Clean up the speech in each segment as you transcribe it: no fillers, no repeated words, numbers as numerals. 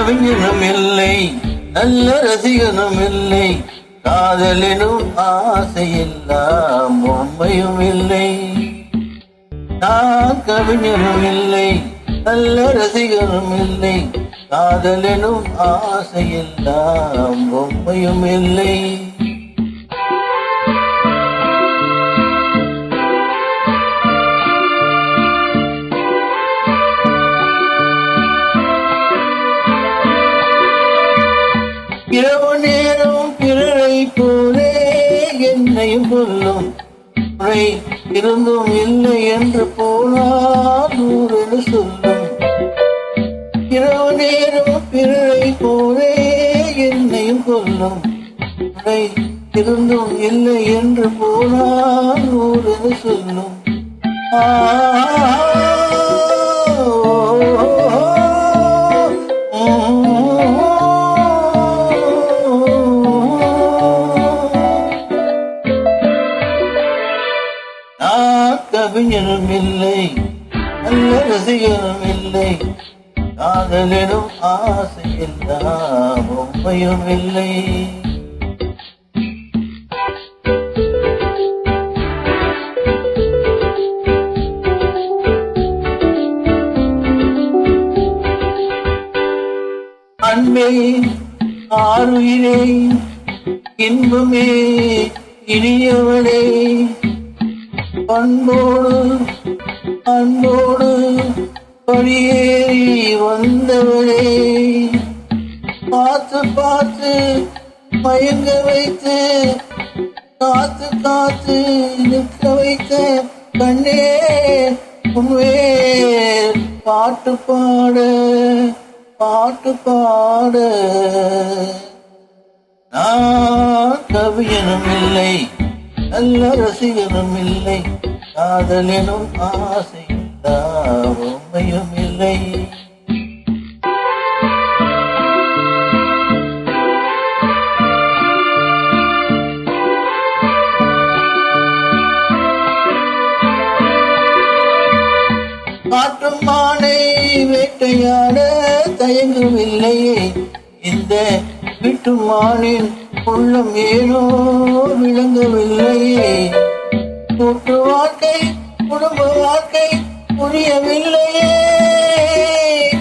கவிஞனும் இல்லை, நல்ல ரசிகனும் இல்லை, காதலினும் ஆசையெல்லாம் பொம்மையும் இல்லை. நான் கவிஞனும் இல்லை, நல்ல ரசிகனும் இல்லை, காதலினும் ஆசையெல்லாம் பொம்மையும் இல்லை. இரவு நேரம் பிறரை போலே என்னையும் கொல்லும் முறை இருந்தும் இல்லை என்று போனால் நூறு சொல்லும். இரவு நேரம் பிறரை போலே என்னையும் கொல்லும் முறை இருந்தும் இல்லை என்று போனால் நூறு சொல்லும். கவிஞனும் இல்லை, நல்ல ரசிகனும் இல்லை, காதலினும் ஆசையெல்லாம் பொம்மையும் இல்லை. அன்பே ஆறுயிரே இன்பமே இனியவளே, அன்போடு அன்போடு படியேறி வந்தவளே, பார்த்து பார்த்து மயங்க வைத்து காத்து காத்து நிற்க வைத்த கண்ணே உண்வே பாட்டு பாட பாட்டு பாட. நான் கவிஞனும் இல்லை, நல்ல ரசிகனும் இல்லை, காதலினும் ஆசையெல்லாம் பொம்மையும் இல்லை. காட்டும் மானை வேட்டையாட தயங்கவில்லையே, இந்த வீட்டு மானின் உள்ளம் ஏனோ விளங்கவில்லையே. கூட்டு வாழ்க்கை குடும்ப வாழ்க்கை புரியவில்லையே,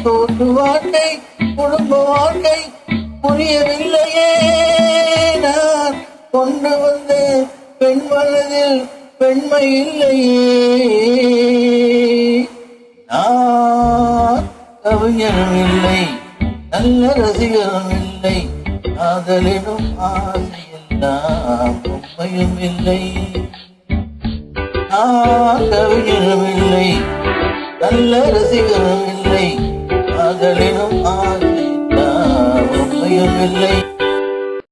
கூட்டு வாழ்க்கை குடும்ப வாழ்க்கை புரியவில்லையே. நான் கொண்டு வந்த பெண் மனதில் பெண்மை இல்லையே. நான் கவிஞனும் இல்லை, நல்ல ரசிகனும் இல்லை, காதலினும் ஆசையெல்லாம் பொம்மையும் இல்லை. நான் கவிஞனும் இல்லை, நல்ல ரசிகனும் இல்லை, காதலினும் ஆசையெல்லாம் பொம்மையும் இல்லை.